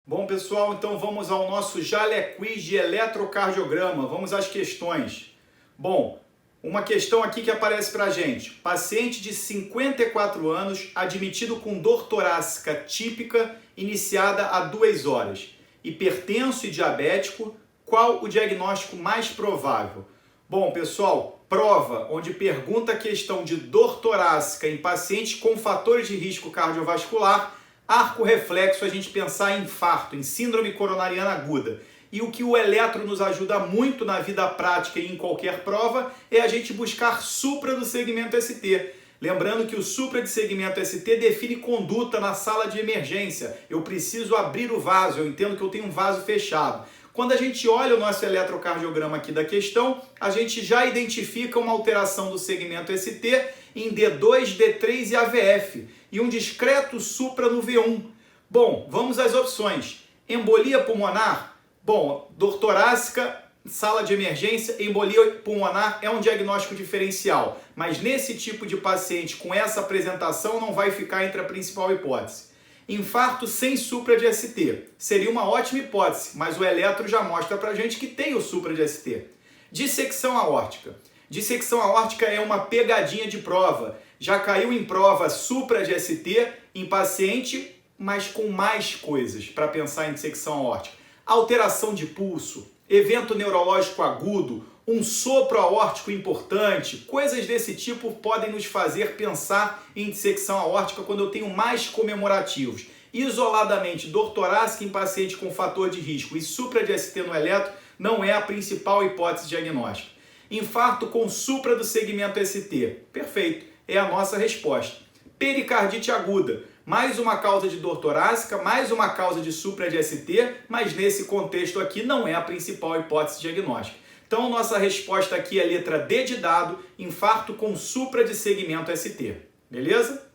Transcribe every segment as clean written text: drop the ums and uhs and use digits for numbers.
Bom, pessoal, então vamos ao nosso Jalé Quiz de eletrocardiograma. Vamos às questões. Bom, uma questão aqui que aparece pra gente. Paciente de 54 anos, admitido com dor torácica típica, iniciada há 2 horas. Hipertenso e diabético, qual o diagnóstico mais provável? Bom, pessoal, prova onde pergunta a questão de dor torácica em pacientes com fatores de risco cardiovascular, arco reflexo, a gente pensar em infarto, em síndrome coronariana aguda. E o que o eletro nos ajuda muito na vida prática e em qualquer prova é a gente buscar supra do segmento ST. Lembrando que o supra de segmento ST define conduta na sala de emergência. Eu preciso abrir o vaso, eu entendo que eu tenho um vaso fechado. Quando a gente olha o nosso eletrocardiograma aqui da questão, a gente já identifica uma alteração do segmento ST em D2, D3 e AVF e um discreto supra no V1. Bom, vamos às opções. Embolia pulmonar? Bom, dor torácica, sala de emergência, embolia pulmonar é um diagnóstico diferencial, mas nesse tipo de paciente com essa apresentação não vai ficar entre a principal hipótese. Infarto sem supra de ST. Seria uma ótima hipótese, mas o eletro já mostra pra gente que tem o supra de ST. Dissecção aórtica. Dissecção aórtica é uma pegadinha de prova. Já caiu em prova supra de ST em paciente, mas com mais coisas para pensar em dissecção aórtica. Alteração de pulso, evento neurológico agudo, um sopro aórtico importante, coisas desse tipo podem nos fazer pensar em dissecção aórtica quando eu tenho mais comemorativos. Isoladamente, dor torácica em paciente com fator de risco e supra de ST no eletro não é a principal hipótese diagnóstica. Infarto com supra do segmento ST. Perfeito, é a nossa resposta. Pericardite aguda. Mais uma causa de dor torácica, mais uma causa de supra de ST, mas nesse contexto aqui não é a principal hipótese diagnóstica. Então, nossa resposta aqui é a letra D de dado, infarto com supra de segmento ST. Beleza?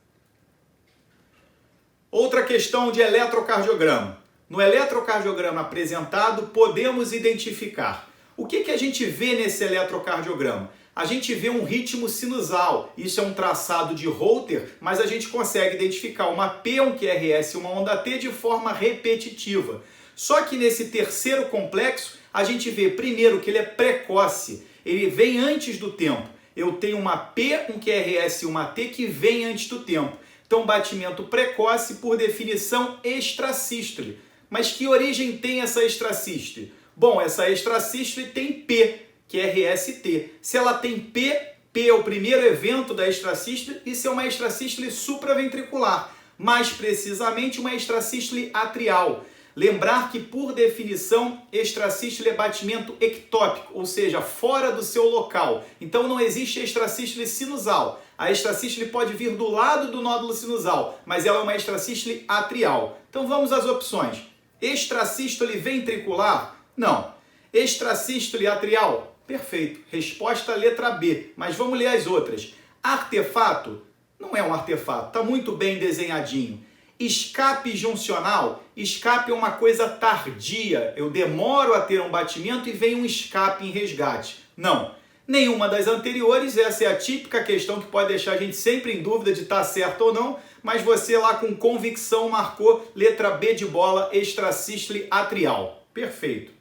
Outra questão de eletrocardiograma. No eletrocardiograma apresentado, podemos identificar. O que a gente vê nesse eletrocardiograma? A gente vê um ritmo sinusal. Isso é um traçado de Holter, mas a gente consegue identificar uma P, um QRS e uma onda T de forma repetitiva. Só que nesse terceiro complexo, a gente vê primeiro que ele é precoce, ele vem antes do tempo. Eu tenho uma P, um QRS e uma T que vem antes do tempo. Então, batimento precoce, por definição, extrasístole. Mas que origem tem essa extrasístole? Bom, essa extrasístole tem P, QRS-T. Se ela tem P, P é o primeiro evento da extrasístole, isso é uma extrasístole supraventricular. Mais precisamente, uma extrasístole atrial. Lembrar que, por definição, extrasístole é batimento ectópico, ou seja, fora do seu local. Então não existe extrasístole sinusal. A extrasístole pode vir do lado do nódulo sinusal, mas ela é uma extrasístole atrial. Então vamos às opções. Extrasístole ventricular? Não. Extrasístole atrial? Perfeito. Resposta letra B. Mas vamos ler as outras. Artefato? Não é um artefato, está muito bem desenhadinho. Escape juncional? Escape é uma coisa tardia. Eu demoro a ter um batimento e vem um escape em resgate. Não. Nenhuma das anteriores. Essa é a típica questão que pode deixar a gente sempre em dúvida de estar certo ou não, mas você lá com convicção marcou letra B de bola, extrasístole atrial. Perfeito.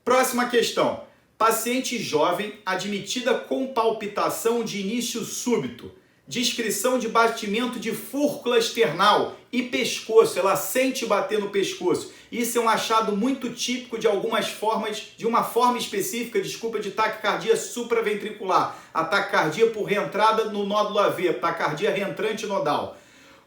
Próxima questão. Paciente jovem admitida com palpitação de início súbito. Descrição de batimento de fúrcula esternal e pescoço, ela sente bater no pescoço. Isso é um achado muito típico de algumas formas, de uma forma específica, de taquicardia supraventricular. A taquicardia por reentrada no nódulo AV, taquicardia reentrante nodal.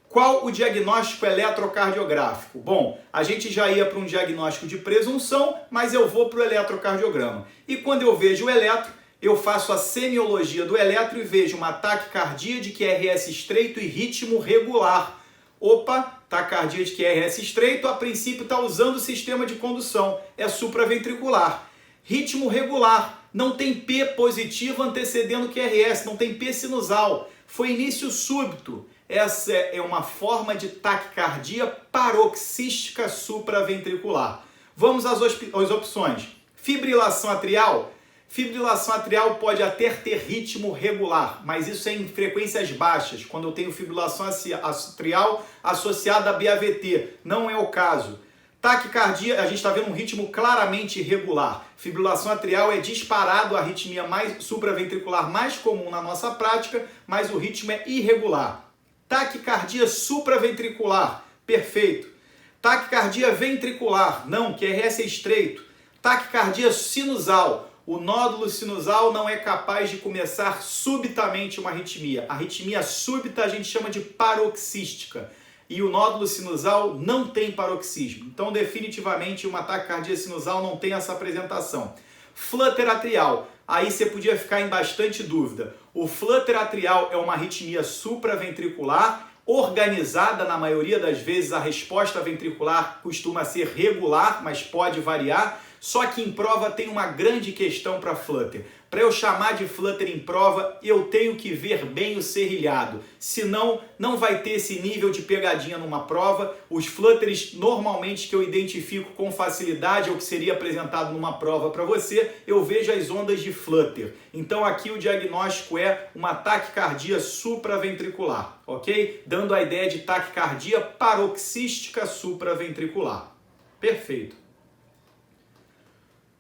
Qual o diagnóstico eletrocardiográfico? Bom, a gente já ia para um diagnóstico de presunção, mas eu vou para o eletrocardiograma. E quando eu vejo o eletro, eu faço a semiologia do eletro e vejo uma taquicardia de QRS estreito e ritmo regular. Opa, taquicardia de QRS estreito, a princípio está usando o sistema de condução, é supraventricular. Ritmo regular, não tem P positivo antecedendo QRS, não tem P sinusal. Foi início súbito. Essa é uma forma de taquicardia paroxística supraventricular. Vamos às opções. Fibrilação atrial? Fibrilação atrial pode até ter ritmo regular, mas isso é em frequências baixas, quando eu tenho fibrilação atrial associada a BAVT. Não é o caso. Taquicardia, a gente está vendo um ritmo claramente irregular. Fibrilação atrial é disparado a arritmia supraventricular mais comum na nossa prática, mas o ritmo é irregular. Taquicardia supraventricular, perfeito. Taquicardia ventricular, não, QRS é estreito. Taquicardia sinusal, o nódulo sinusal não é capaz de começar subitamente uma arritmia. A arritmia súbita a gente chama de paroxística. E o nódulo sinusal não tem paroxismo. Então, definitivamente, uma taquicardia sinusal não tem essa apresentação. Flutter atrial. Aí você podia ficar em bastante dúvida. O flutter atrial é uma arritmia supraventricular, organizada na maioria das vezes. A resposta ventricular costuma ser regular, mas pode variar. Só que em prova tem uma grande questão para flutter. Para eu chamar de flutter em prova, eu tenho que ver bem o serrilhado. Senão, não vai ter esse nível de pegadinha numa prova. Os flutters, normalmente, que eu identifico com facilidade, ou que seria apresentado numa prova para você, eu vejo as ondas de flutter. Então, aqui o diagnóstico é uma taquicardia supraventricular, ok? Dando a ideia de taquicardia paroxística supraventricular. Perfeito.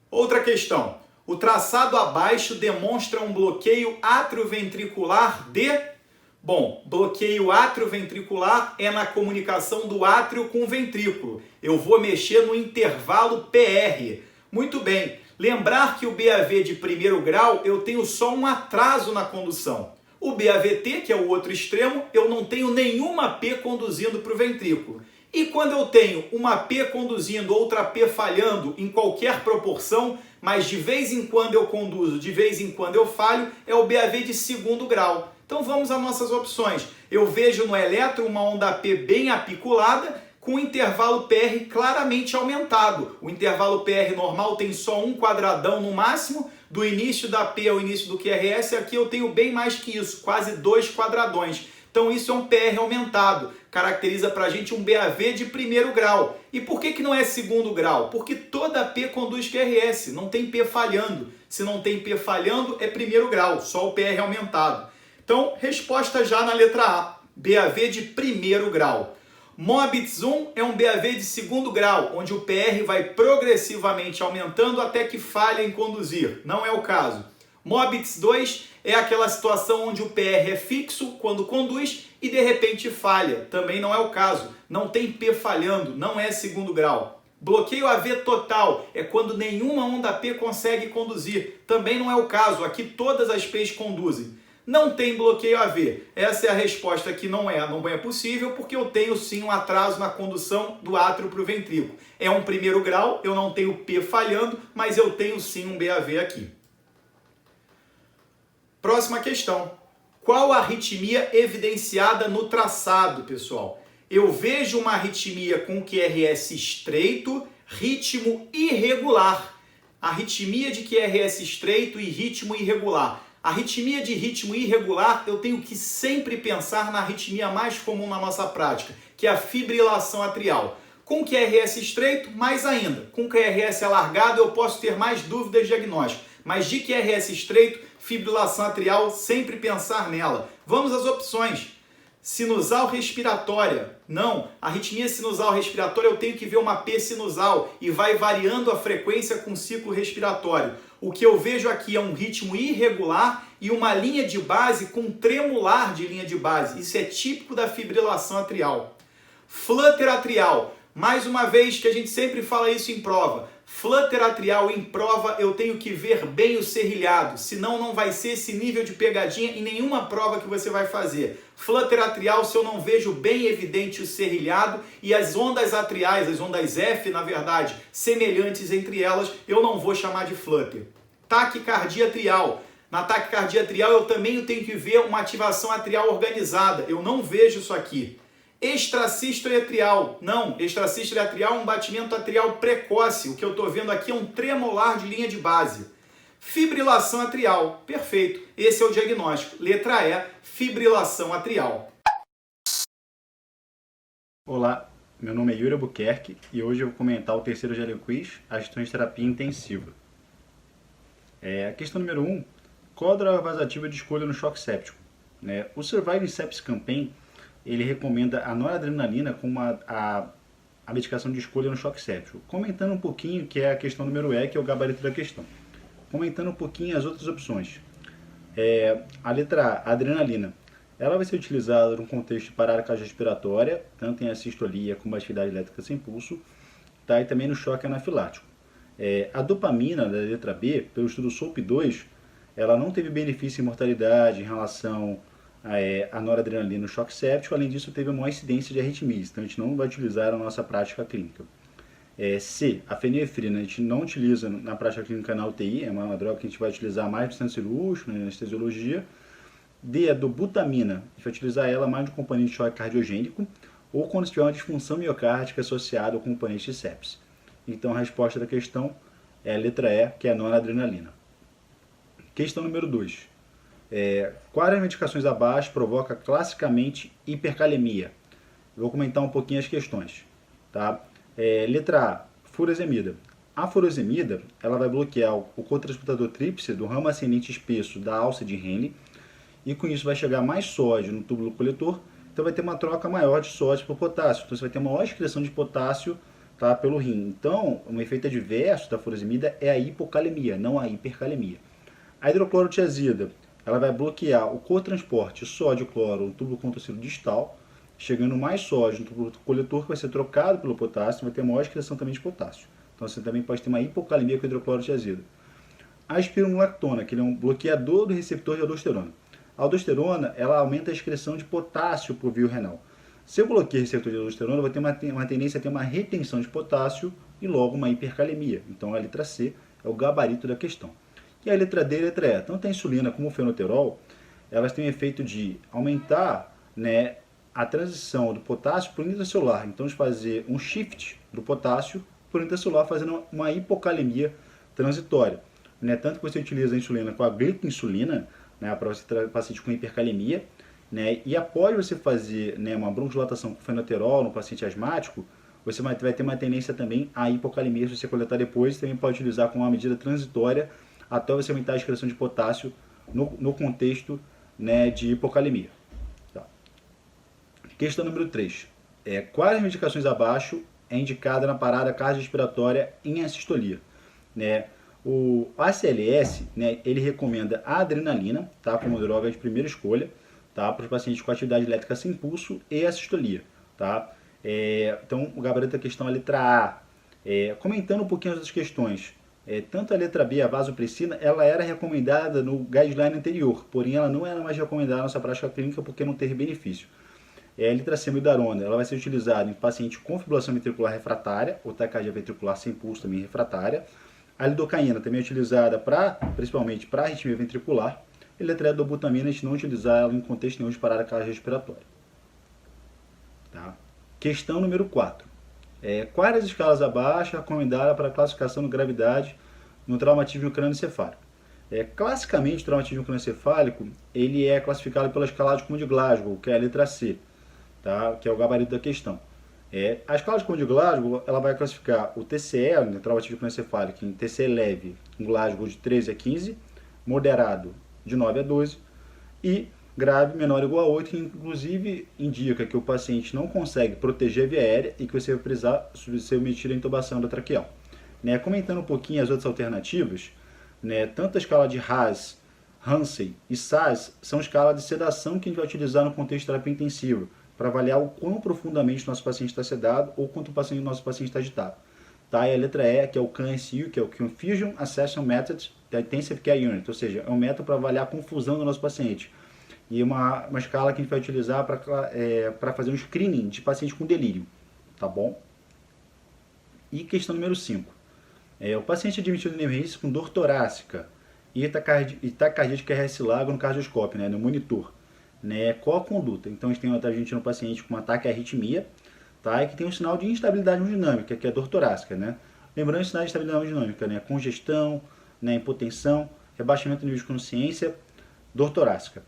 Outra questão. O traçado abaixo demonstra um bloqueio atrioventricular de... Bom, bloqueio atrioventricular é na comunicação do átrio com o ventrículo. Eu vou mexer no intervalo PR. Muito bem. Lembrar que o BAV de primeiro grau, eu tenho só um atraso na condução. O BAVT, que é o outro extremo, eu não tenho nenhuma P conduzindo para o ventrículo. E quando eu tenho uma P conduzindo, outra P falhando em qualquer proporção, mas de vez em quando eu conduzo, de vez em quando eu falho, é o BAV de segundo grau. Então vamos às nossas opções. Eu vejo no eletro uma onda P bem apiculada, com o intervalo PR claramente aumentado. O intervalo PR normal tem só um quadradão no máximo, do início da P ao início do QRS, aqui eu tenho bem mais que isso, quase 2 quadradões. Então isso é um PR aumentado, caracteriza para a gente um BAV de primeiro grau. E por que não é segundo grau? Porque toda P conduz QRS, não tem P falhando. Se não tem P falhando, é primeiro grau, só o PR aumentado. Então, resposta já na letra A, BAV de primeiro grau. Mobitz 1 é um BAV de segundo grau, onde o PR vai progressivamente aumentando até que falha em conduzir. Não é o caso. Mobitz 2 é aquela situação onde o PR é fixo quando conduz e de repente falha. Também não é o caso. Não tem P falhando, não é segundo grau. Bloqueio AV total é quando nenhuma onda P consegue conduzir. Também não é o caso. Aqui todas as P's conduzem. Não tem bloqueio AV. Essa é a resposta que não é possível, porque eu tenho sim um atraso na condução do átrio para o ventrículo. É um primeiro grau, eu não tenho P falhando, mas eu tenho sim um BAV aqui. Próxima questão. Qual a arritmia evidenciada no traçado, pessoal? Eu vejo uma arritmia com QRS estreito, ritmo irregular. Arritmia de QRS estreito e ritmo irregular. Arritmia de ritmo irregular, eu tenho que sempre pensar na arritmia mais comum na nossa prática, que é a fibrilação atrial. Com QRS estreito, mais ainda. Com QRS alargado, eu posso ter mais dúvidas diagnósticas. Mas de QRS estreito, fibrilação atrial, sempre pensar nela. Vamos às opções. Sinusal respiratória. Não, arritmia sinusal respiratória eu tenho que ver uma P sinusal e vai variando a frequência com o ciclo respiratório. O que eu vejo aqui é um ritmo irregular e uma linha de base com tremular de linha de base. Isso é típico da fibrilação atrial. Flutter atrial. Mais uma vez que a gente sempre fala isso em prova. Flutter atrial em prova eu tenho que ver bem o serrilhado, senão não vai ser esse nível de pegadinha em nenhuma prova que você vai fazer. Flutter atrial, se eu não vejo bem evidente o serrilhado e as ondas atriais, as ondas F, na verdade, semelhantes entre elas, eu não vou chamar de flutter. Taquicardia atrial. Na taquicardia atrial eu também tenho que ver uma ativação atrial organizada. Eu não vejo isso aqui. Extrasístole atrial. Não, extrasístole atrial é um batimento atrial precoce. O que eu estou vendo aqui é um tremolar de linha de base. Fibrilação atrial. Perfeito. Esse é o diagnóstico. Letra E, fibrilação atrial. Olá, meu nome é Yuri Albuquerque e hoje eu vou comentar o terceiro GL Quiz, as questões de terapia intensiva. A questão número 1, qual a droga vasoativa de escolha no choque séptico? O Surviving Sepsis Campaign, ele recomenda a noradrenalina como a medicação de escolha no choque séptico. Comentando um pouquinho, que é a questão número E, que é o gabarito da questão. Comentando um pouquinho as outras opções. A letra A, a adrenalina. Ela vai ser utilizada no contexto de parada cardiorrespiratória, tanto em assistolia como atividade elétrica sem pulso, tá? E também no choque anafilático. A dopamina, da letra B, pelo estudo SOAP2, ela não teve benefício em mortalidade em relação à noradrenalina no choque séptico, além disso teve uma incidência de arritmias, então a gente não vai utilizar na nossa prática clínica. C, a fenilefrina, a gente não utiliza na prática clínica na UTI, é uma droga que a gente vai utilizar mais no centro cirúrgico, na anestesiologia. D, a dobutamina, a gente vai utilizar ela mais no componente de choque cardiogênico ou quando tiver uma disfunção miocárdica associada ao componente de sepsis. Então a resposta da questão é a letra E, que é a noradrenalina. Questão número 2. Quais medicações abaixo provoca classicamente hipercalemia? Eu vou comentar um pouquinho as questões. Tá? Letra A, furosemida. A furosemida ela vai bloquear o cotransportador tríplice do ramo ascendente espesso da alça de Henle, e com isso vai chegar mais sódio no túbulo coletor, então vai ter uma troca maior de sódio por potássio, então você vai ter uma maior excreção de potássio, tá, pelo rim. Então, um efeito adverso da furosemida é a hipocalemia, não a hipercalemia. A hidroclorotiazida, ela vai bloquear o cotransporte sódio-cloro no túbulo contorcido distal, chegando mais sódio no túbulo coletor, que vai ser trocado pelo potássio, vai ter maior excreção também de potássio. Então você também pode ter uma hipocalemia com hidroclorotiazida. A espironolactona, que ele é um bloqueador do receptor de aldosterona. A aldosterona, ela aumenta a excreção de potássio por via renal. Se eu bloqueio o receptor de aldosterona, vai ter uma tendência a ter uma retenção de potássio e logo uma hipercalemia. Então a letra C é o gabarito da questão. E a letra D e a letra E. Tanto a insulina como o fenoterol, elas têm o efeito de aumentar, a transição do potássio para o intracelular. Então de fazer um shift do potássio para o intracelular, fazendo uma hipocalemia transitória. Tanto que você utiliza a insulina com a glicoinsulina, para você tratar paciente com hipercalemia, e após você fazer uma bronquodilatação com fenoterol no paciente asmático, você vai ter uma tendência também à hipocalemia. Se você coletar depois, você também pode utilizar como uma medida transitória até você aumentar a excreção de potássio no contexto de hipocalemia. Tá. Questão número 3. Quais medicações abaixo é indicada na parada cardiorrespiratória em assistolia? O ACLS, ele recomenda a adrenalina, tá, como droga de primeira escolha, tá, para os pacientes com atividade elétrica sem pulso e assistolia. Tá? Então, o gabarito da questão é a letra A. Comentando um pouquinho as outras questões, tanto a letra B, a vasopressina, ela era recomendada no guideline anterior, porém ela não era mais recomendada na nossa prática clínica porque não teve benefício. A letra C, mildarona, ela vai ser utilizada em paciente com fibrilação ventricular refratária, ou taquicardia ventricular sem pulso também refratária. A lidocaína também é utilizada principalmente para arritmia ventricular. E a letra E, dobutamina, a gente não utiliza ela em contexto nenhum de parada cardiorrespiratória. Tá? Questão número 4. Quais as escalas abaixo recomendadas para classificação de gravidade no traumatismo crânioencefálico? Classicamente, o traumatismo crânioencefálico ele é classificado pela escala de Conde de Glasgow, que é a letra C, tá? Que é o gabarito da questão. A escala de Conde de Glasgow ela vai classificar o TCE, o traumatismo crânioencefálico, em TCE leve, em Glasgow de 13 a 15, moderado de 9 a 12 e grave menor ou igual a 8, que inclusive indica que o paciente não consegue proteger a via aérea e que você vai precisar submeter a intubação da traqueal. Comentando um pouquinho as outras alternativas, tanto a escala de Haas, Hansen e SAS são escalas de sedação que a gente vai utilizar no contexto de terapia intensiva, para avaliar o quão profundamente o nosso paciente está sedado ou quanto o nosso paciente está agitado. Tá? E a letra E, que é o CAN-SU, que é o Confusion Assessment Method da Intensive Care Unit, ou seja, é um método para avaliar a confusão do nosso paciente. E uma escala que a gente vai utilizar para fazer um screening de paciente com delírio. Tá bom? E questão número 5. O paciente admitido em emergência com dor torácica e taquicardia de QRS largo no cardioscópio, no monitor. Qual a conduta? Então a gente tem um paciente com um ataque à arritmia, tá? E que tem um sinal de instabilidade hemodinâmica, que é a dor torácica. Lembrando os sinais de instabilidade hemodinâmica, congestão, hipotensão, rebaixamento do nível de consciência, dor torácica.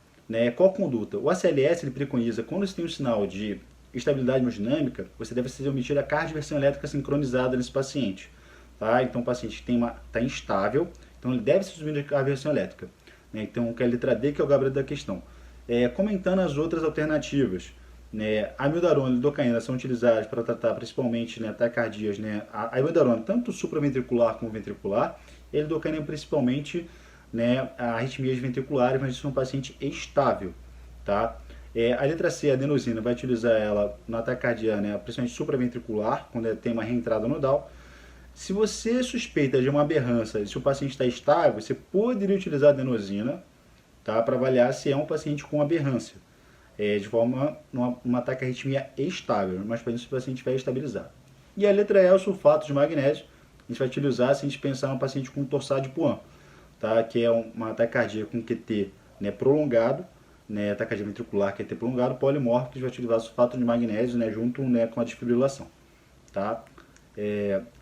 Qual a conduta? O ACLS ele preconiza, quando você tem um sinal de estabilidade hemodinâmica, você deve submeter a cardioversão elétrica sincronizada nesse paciente. Tá? Então o paciente está instável Então ele deve ser submetido à aversão elétrica. Né? Então, que é a letra D, que é o gabarito da questão. Comentando as outras alternativas, né, a amiodarona e a lidocaína são utilizadas para tratar principalmente, né, taquicardias, né, a amiodarona tanto supraventricular como ventricular, e a lidocaína principalmente, né, arritmias ventriculares, mas isso é um paciente estável, tá? A letra C, a adenosina, vai utilizar ela na taquicardia, né, principalmente supraventricular, quando tem uma reentrada nodal. Se você suspeita de uma aberrância, se o paciente está estável, você poderia utilizar a adenosina, tá, para avaliar se é um paciente com aberrância, de forma uma taquiarritmia estável, mas para isso o paciente estiver estabilizado. E a letra E é o sulfato de magnésio, a gente vai utilizar se a gente pensar num paciente com torsade de Points, tá, que é uma taquicardia com QT, né, prolongado, né, taquicardia ventricular QT prolongado, polimórfico, que a gente vai utilizar sulfato de magnésio, né, junto, né, com a desfibrilação. Tá?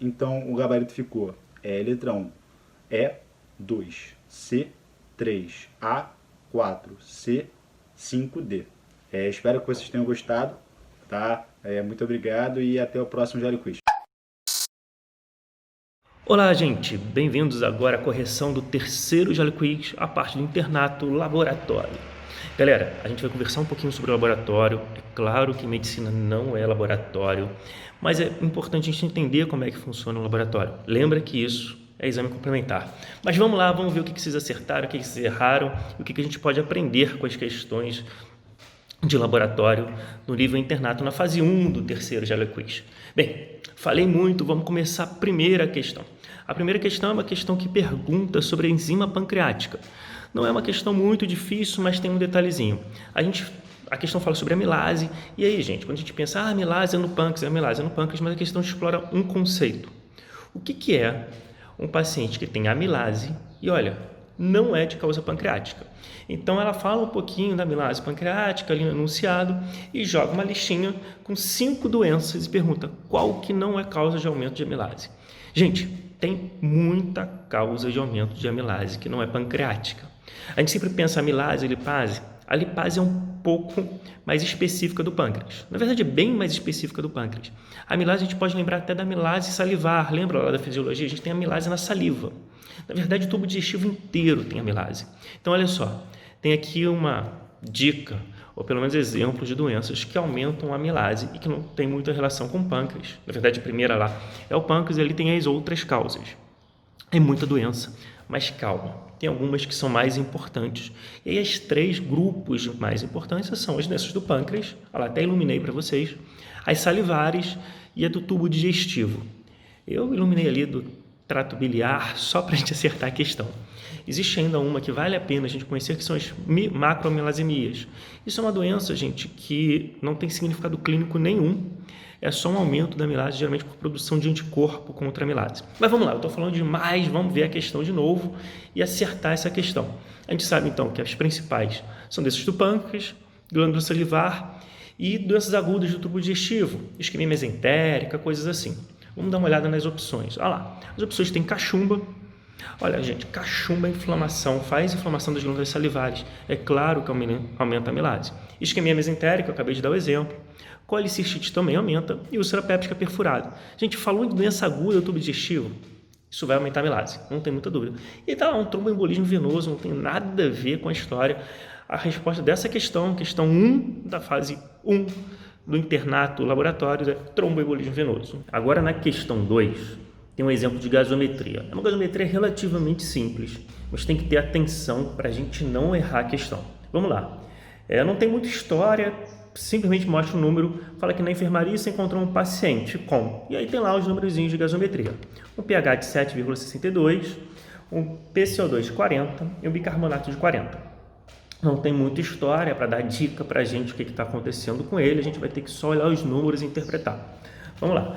Então o gabarito ficou letra 1, E2, C3, A4, C5D. Espero que vocês tenham gostado, tá? Muito obrigado e até o próximo Jolly Quiz. Olá, gente! Bem-vindos agora à correção do terceiro Jolly Quiz, a parte do internato laboratório. Galera, a gente vai conversar um pouquinho sobre o laboratório. É claro que medicina não é laboratório, mas é importante a gente entender como é que funciona o laboratório. Lembra que isso é exame complementar. Mas vamos lá, vamos ver o que vocês acertaram, o que vocês erraram e o que a gente pode aprender com as questões de laboratório no nível internato, na fase 1 do terceiro Jolly Quiz. Bem, falei muito, vamos começar a primeira questão. A primeira questão é uma questão que pergunta sobre a enzima pancreática. Não é uma questão muito difícil, mas tem um detalhezinho. A questão fala sobre amilase, e aí, gente, quando a gente pensa, amilase é no pâncreas, mas a questão explora um conceito. O que é um paciente que tem amilase e, olha, não é de causa pancreática? Então, ela fala um pouquinho da amilase pancreática ali no enunciado e joga uma listinha com 5 doenças e pergunta qual que não é causa de aumento de amilase. Gente, tem muita causa de aumento de amilase que não é pancreática. A gente sempre pensa amilase, lipase. A lipase é um pouco mais específica do pâncreas. Na verdade, é bem mais específica do pâncreas. A amilase a gente pode lembrar até da amilase salivar. Lembra lá da fisiologia? A gente tem amilase na saliva. Na verdade, o tubo digestivo inteiro tem amilase. Então, olha só. Tem aqui uma dica, ou pelo menos exemplos de doenças que aumentam a amilase e que não tem muita relação com o pâncreas. Na verdade, a primeira lá é o pâncreas e ele tem as outras causas. É muita doença, mas calma. Tem algumas que são mais importantes. E aí, os 3 grupos mais importantes são as doenças do pâncreas, até iluminei para vocês, as salivares e a do tubo digestivo. Eu iluminei ali do trato biliar só para a gente acertar a questão. Existe ainda uma que vale a pena a gente conhecer, que são as macroamilasemias. Isso é uma doença, gente, que não tem significado clínico nenhum. É só um aumento da amilase, geralmente por produção de anticorpo contra a amilase. Mas vamos lá, eu estou falando demais, vamos ver a questão de novo e acertar essa questão. A gente sabe, então, que as principais são doenças do pâncreas, glândula salivar e doenças agudas do tubo digestivo, isquemia mesentérica, coisas assim. Vamos dar uma olhada nas opções. Olha lá, as opções têm cachumba. Olha, gente, cachumba é inflamação, faz inflamação das glândulas salivares. É claro que aumenta a amilase. Isquemia mesentérica, eu acabei de dar o exemplo. Colicistite também aumenta e úlcera péptica perfurada. Gente, falou de doença aguda do tubo digestivo, isso vai aumentar a amilase, não tem muita dúvida. E tá lá, um tromboembolismo venoso, não tem nada a ver com a história. A resposta dessa questão 1 da fase 1 do internato laboratório é tromboembolismo venoso. Agora, na questão 2, tem um exemplo de gasometria. É uma gasometria relativamente simples, mas tem que ter atenção para a gente não errar a questão. Vamos lá. Não tem muita história, simplesmente mostra o número, fala que na enfermaria você encontrou um paciente com, e aí tem lá os númerozinhos de gasometria. Um pH de 7,62, um PCO2 de 40 e um bicarbonato de 40. Não tem muita história para dar dica para a gente o que está acontecendo com ele, a gente vai ter que só olhar os números e interpretar. Vamos lá.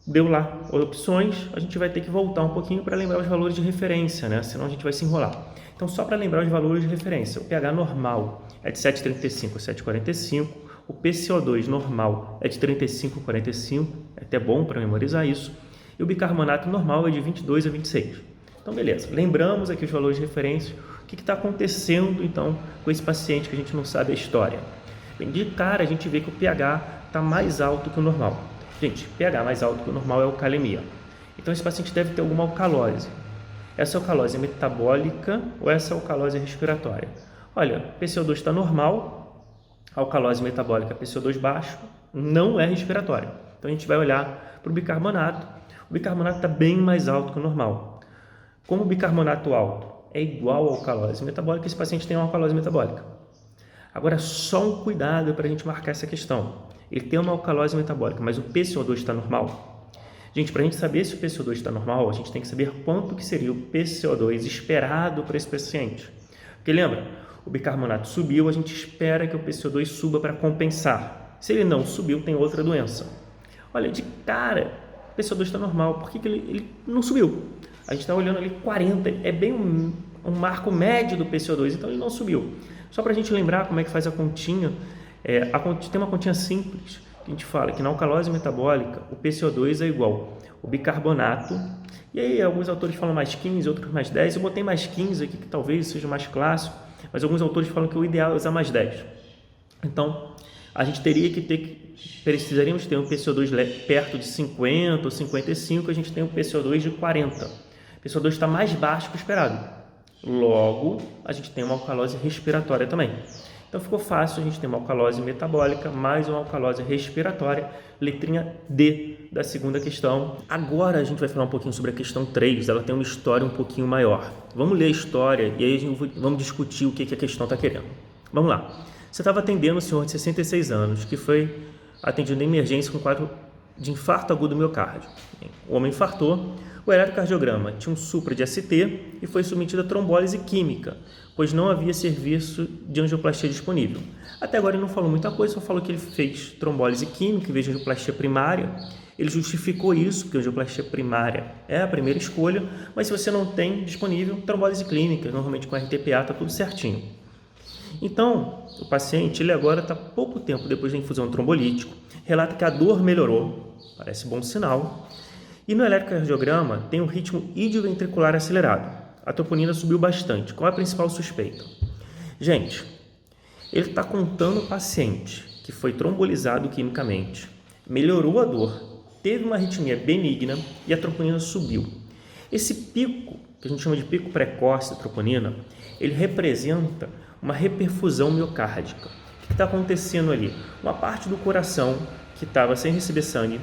Deu lá as opções, a gente vai ter que voltar um pouquinho para lembrar os valores de referência, né? Senão a gente vai se enrolar. Então, só para lembrar os valores de referência, o pH normal é de 7,35 a 7,45, o PCO2 normal é de 35 a 45, é até bom para memorizar isso, e o bicarbonato normal é de 22 a 26. Então, beleza, lembramos aqui os valores de referência, o que está acontecendo, então, com esse paciente que a gente não sabe a história. Bem, de cara, a gente vê que o pH está mais alto que o normal. Gente, pH mais alto que o normal é alcalemia. Então, esse paciente deve ter alguma alcalose. essa alcalose metabólica ou essa alcalose respiratória? Olha, PCO2 está normal, alcalose metabólica PCO2 baixo, não é respiratória. Então a gente vai olhar para o bicarbonato. O bicarbonato está bem mais alto que o normal. Como o bicarbonato alto é igual à alcalose metabólica, esse paciente tem uma alcalose metabólica. Agora, só um cuidado para a gente marcar essa questão. Ele tem uma alcalose metabólica, mas o PCO2 está normal? Gente, para a gente saber se o PCO2 está normal, a gente tem que saber quanto que seria o PCO2 esperado para esse paciente. Porque lembra, o bicarbonato subiu, a gente espera que o PCO2 suba para compensar. Se ele não subiu, tem outra doença. Olha, de cara, o PCO2 está normal, por que ele não subiu? A gente está olhando ali 40, é bem um marco médio do PCO2, então ele não subiu. Só para a gente lembrar como é que faz a continha, tem uma continha simples, que a gente fala que na alcalose metabólica, o PCO2 é igual o bicarbonato, e aí alguns autores falam mais 15, outros mais 10, eu botei mais 15 aqui, que talvez seja mais clássico, mas alguns autores falam que o ideal é usar mais 10. Então, a gente precisaríamos ter um PCO2 perto de 50 ou 55, a gente tem um PCO2 de 40. O PCO2 está mais baixo que o esperado. Logo, a gente tem uma alcalose respiratória também. Então, ficou fácil, a gente tem uma alcalose metabólica mais uma alcalose respiratória, letrinha D da segunda questão. Agora, a gente vai falar um pouquinho sobre a questão 3, ela tem uma história um pouquinho maior. Vamos ler a história e aí vamos discutir o que a questão está querendo. Vamos lá. Você estava atendendo um senhor de 66 anos que foi atendido em emergência com quadro de infarto agudo do miocárdio. O homem infartou, o eletrocardiograma tinha um supra de ST e foi submetido a trombólise química, pois não havia serviço de angioplastia disponível. Até agora ele não falou muita coisa, só falou que ele fez trombólise química em vez de angioplastia primária. Ele justificou isso, porque a angioplastia primária é a primeira escolha, mas se você não tem disponível, trombólise clínica, normalmente com RTPA, está tudo certinho. Então, o paciente, ele agora está pouco tempo depois da infusão trombolítico, relata que a dor melhorou, parece bom sinal, e no eletrocardiograma tem um ritmo idioventricular acelerado. A troponina subiu bastante. Qual é a principal suspeita? Gente, ele está contando o paciente que foi trombolizado quimicamente, melhorou a dor, teve uma arritmia benigna e a troponina subiu. Esse pico, que a gente chama de pico precoce da troponina, ele representa uma reperfusão miocárdica. O que está acontecendo ali? Uma parte do coração que estava sem receber sangue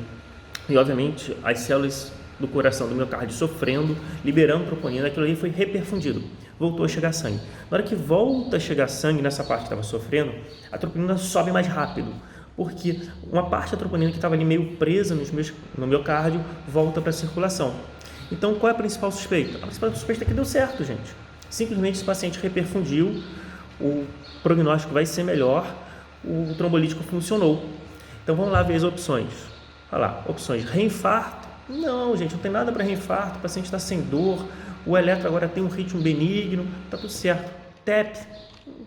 e, obviamente, as células do coração do miocárdio sofrendo, liberando troponina, aquilo ali foi reperfundido, voltou a chegar sangue. Na hora que volta a chegar sangue nessa parte que estava sofrendo, a troponina sobe mais rápido, porque uma parte da troponina que estava ali meio presa no miocárdio volta para a circulação. Então, qual é a principal suspeita? A principal suspeita é que deu certo, gente. Simplesmente esse paciente reperfundiu, o prognóstico vai ser melhor, o trombolítico funcionou. Então, vamos lá ver as opções. Olha lá, opções: reinfarto. Não, gente, não tem nada para reinfarto, o paciente está sem dor, o eletro agora tem um ritmo benigno, está tudo certo. TEP,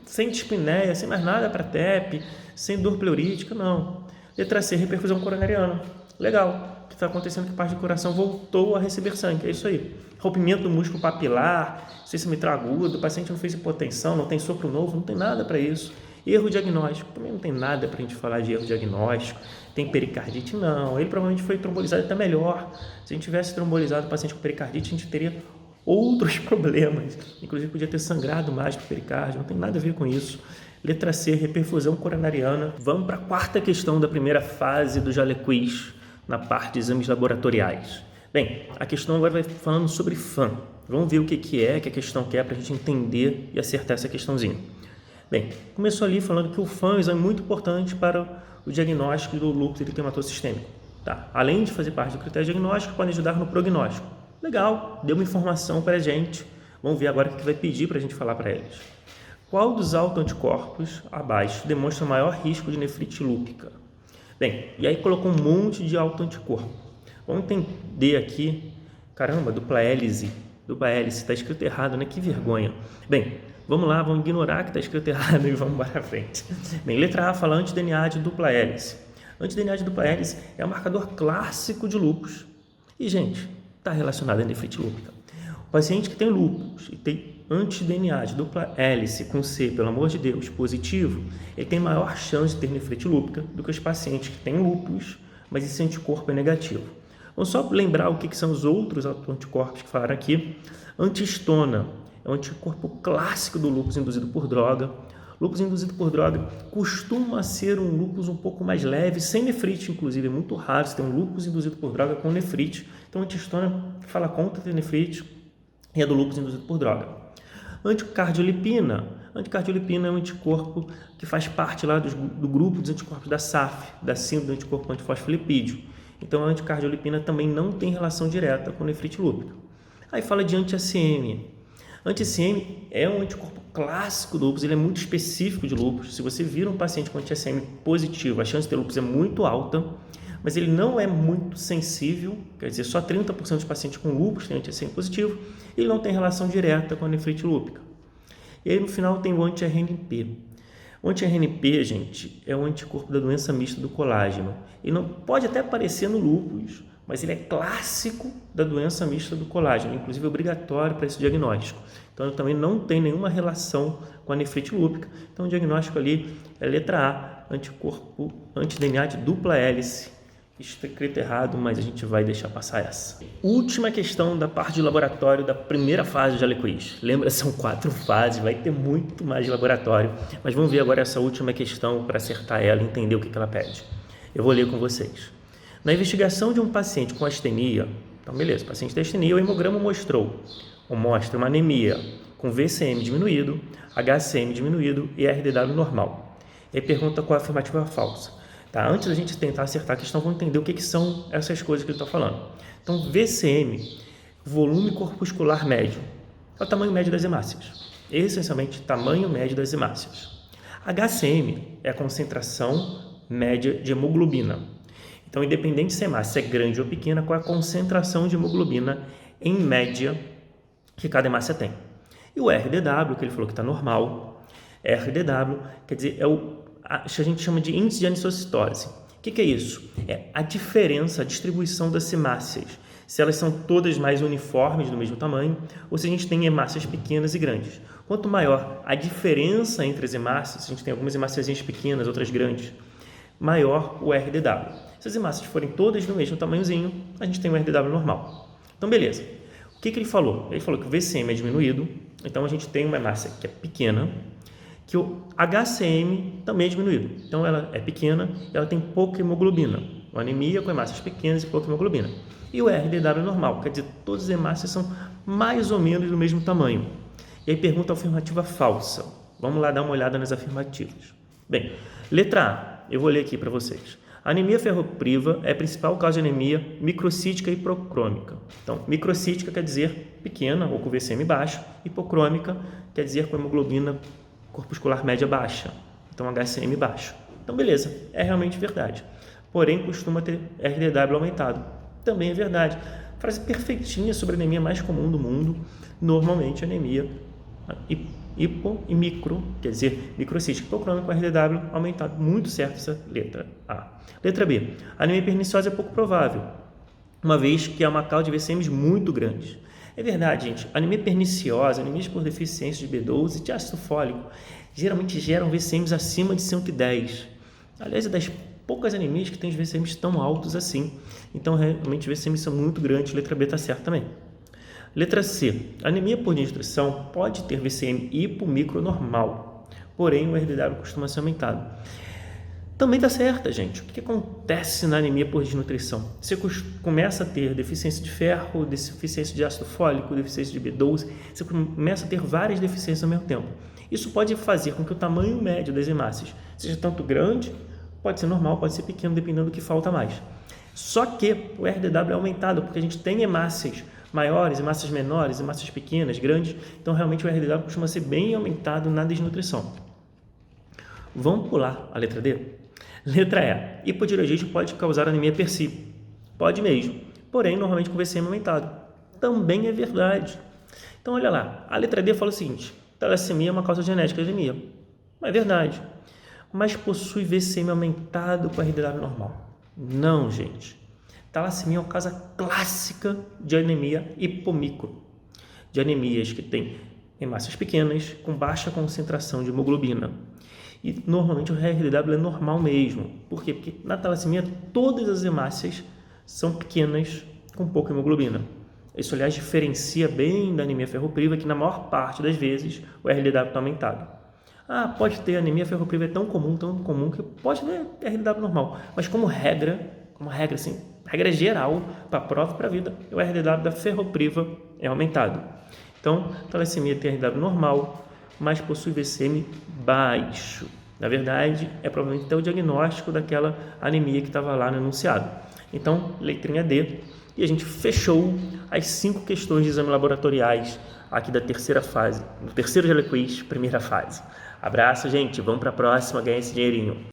sem dispneia, sem mais nada para TEP, sem dor pleurítica, não. Letra C, reperfusão coronariana. Legal, o que está acontecendo é que parte do coração voltou a receber sangue, é isso aí. Rompimento do músculo papilar, ciência mitral aguda, o paciente não fez hipotensão, não tem sopro novo, não tem nada para isso. Erro diagnóstico, também não tem nada para a gente falar de erro diagnóstico. Tem pericardite? Não, ele provavelmente foi trombolizado até melhor. Se a gente tivesse trombolizado o paciente com pericardite, a gente teria outros problemas. Inclusive podia ter sangrado mais para o pericárdio, não tem nada a ver com isso. Letra C, reperfusão coronariana. Vamos para a quarta questão da primeira fase do Jale Quiz, na parte de exames laboratoriais. Bem, a questão agora vai falando sobre FAM. Vamos ver o que a questão quer para a gente entender e acertar essa questãozinha. Bem, começou ali falando que o FAM é um exame muito importante para o diagnóstico do lúpus eritematoso sistêmico. Tá? Além de fazer parte do critério diagnóstico, pode ajudar no prognóstico. Legal, deu uma informação para a gente. Vamos ver agora o que vai pedir para a gente falar para eles. Qual dos autoanticorpos abaixo demonstra maior risco de nefrite lúpica? Bem, e aí colocou um monte de autoanticorpo. Vamos entender aqui. Caramba, dupla hélice, está escrito errado, né? Que vergonha. Bem, vamos lá, vamos ignorar que está escrito errado e vamos para frente. Bem, letra A fala anti-DNA de dupla hélice. Anti-DNA de dupla hélice é um marcador clássico de lúpus. E, gente, está relacionado à nefrite lúpica. O paciente que tem lúpus e tem anti-DNA de dupla hélice com C, pelo amor de Deus, positivo, ele tem maior chance de ter nefrite lúpica do que os pacientes que têm lúpus, mas esse anticorpo é negativo. Vamos só lembrar o que são os outros anticorpos que falaram aqui. Antihistona é um anticorpo clássico do lúpus induzido por droga. Lúpus induzido por droga costuma ser um lúpus um pouco mais leve, sem nefrite, inclusive. É muito raro você ter um lúpus induzido por droga com nefrite. Então, a antihistona fala contra ter nefrite e é do lúpus induzido por droga. Anticardiolipina. Anticardiolipina é um anticorpo que faz parte lá do grupo dos anticorpos da SAF, da síndrome do anticorpo antifosfolipídio. Então, a anticardiolipina também não tem relação direta com nefrite lúpica. Aí fala de anti-ACM. Anti-ACM é um anticorpo clássico do lúpus, ele é muito específico de lúpus. Se você vira um paciente com anti-ACM positivo, a chance de ter lúpus é muito alta, mas ele não é muito sensível, quer dizer, só 30% dos pacientes com lúpus têm anti-ACM positivo, e ele não tem relação direta com a nefrite lúpica. E aí, no final, tem o anti-RNP. O anti-RNP, gente, é um anticorpo da doença mista do colágeno. Ele não pode até aparecer no lúpus, mas ele é clássico da doença mista do colágeno, inclusive obrigatório para esse diagnóstico. Então, ele também não tem nenhuma relação com a nefrite lúpica. Então, o diagnóstico ali é letra A, anticorpo anti-DNA de dupla hélice. Escrito errado, mas a gente vai deixar passar essa. Última questão da parte de laboratório da primeira fase de Jale-Quiz. Lembra, são 4 fases, vai ter muito mais de laboratório, mas vamos ver agora essa última questão para acertar ela e entender o que ela pede. Eu vou ler com vocês. Na investigação de um paciente com astenia, então beleza, paciente tem astenia, o hemograma mostra uma anemia com VCM diminuído, HCM diminuído e RDW normal. E aí pergunta qual é a afirmativa falsa. Tá? Antes da gente tentar acertar a questão, vamos entender o que são essas coisas que ele está falando. Então, VCM, volume corpuscular médio, é o tamanho médio das hemácias. Essencialmente, tamanho médio das hemácias. HCM é a concentração média de hemoglobina. Então, independente se a hemácia é grande ou pequena, qual é a concentração de hemoglobina em média que cada hemácia tem. E o RDW, que ele falou que está normal, RDW, quer dizer, é o a gente chama de índice de anisocitose. O que é isso? É a diferença, a distribuição das hemácias. Se elas são todas mais uniformes, do mesmo tamanho, ou se a gente tem hemácias pequenas e grandes. Quanto maior a diferença entre as hemácias, a gente tem algumas hemácias pequenas, outras grandes, maior o RDW. Se as hemácias forem todas do mesmo tamanhozinho, a gente tem o RDW normal. Então, beleza. O que ele falou? Ele falou que o VCM é diminuído, então a gente tem uma hemácia que é pequena, que o HCM também é diminuído. Então, ela é pequena, ela tem pouca hemoglobina. Uma anemia com hemácias pequenas e pouca hemoglobina. E o RDW é normal, quer dizer, todas as hemácias são mais ou menos do mesmo tamanho. E aí pergunta a afirmativa falsa. Vamos lá dar uma olhada nas afirmativas. Bem, letra A, eu vou ler aqui para vocês. A anemia ferropriva é a principal causa de anemia microcítica e hipocrômica. Então, microcítica quer dizer pequena, ou com VCM baixo, hipocrômica quer dizer com hemoglobina corpuscular média baixa, então HCM baixo. Então, beleza, é realmente verdade. Porém, costuma ter RDW aumentado. Também é verdade. Frase perfeitinha sobre a anemia mais comum do mundo. Normalmente, anemia hipo e micro, quer dizer, microcítica hipocrômica com RDW aumentado. Muito certo essa letra A. Letra B. A anemia perniciosa é pouco provável, uma vez que é uma causa de VCMs muito grandes. É verdade, gente. Anemia perniciosa, anemias por deficiência de B12 e de ácido fólico geralmente geram VCMs acima de 110. Aliás, é das poucas anemias que têm os VCMs tão altos assim. Então, realmente, os VCMs são muito grandes. Letra B está certa também. Letra C. A anemia por desnutrição pode ter VCM hipo-micro normal, porém o RDW costuma ser aumentado. Também está certa, gente. O que acontece na anemia por desnutrição? Você começa a ter deficiência de ferro, deficiência de ácido fólico, deficiência de B12, você começa a ter várias deficiências ao mesmo tempo. Isso pode fazer com que o tamanho médio das hemácias seja tanto grande, pode ser normal, pode ser pequeno, dependendo do que falta mais. Só que o RDW é aumentado, porque a gente tem hemácias maiores, hemácias menores, hemácias pequenas, grandes, então realmente o RDW costuma ser bem aumentado na desnutrição. Vamos pular a letra D? Letra E. Hipotireoidite pode causar anemia per si. Pode mesmo, porém normalmente com VCM aumentado. Também é verdade. Então olha lá, a letra D fala o seguinte: talassemia é uma causa genética de anemia. É verdade, mas possui VCM aumentado com RDW normal. Não, gente. Talassemia é uma causa clássica de anemia hipomicro, de anemias que têm hemácias pequenas com baixa concentração de hemoglobina. E normalmente o RDW é normal mesmo. Por quê? Porque na talassemia todas as hemácias são pequenas, com pouca hemoglobina. Isso, aliás, diferencia bem da anemia ferropriva, que na maior parte das vezes o RDW está aumentado. Pode ter anemia ferropriva, é tão comum que pode ter RDW normal, mas como regra assim, regra geral para a prova e para a vida, o RDW da ferropriva é aumentado. Então, talassemia tem RDW normal, mas possui VCM baixo. Na verdade, é provavelmente até o diagnóstico daquela anemia que estava lá no enunciado. Então, letrinha D. E a gente fechou as 5 questões de exame laboratoriais aqui da terceira fase, do terceiro Jale Quiz, primeira fase. Abraço, gente. Vamos para a próxima, ganhar esse dinheirinho.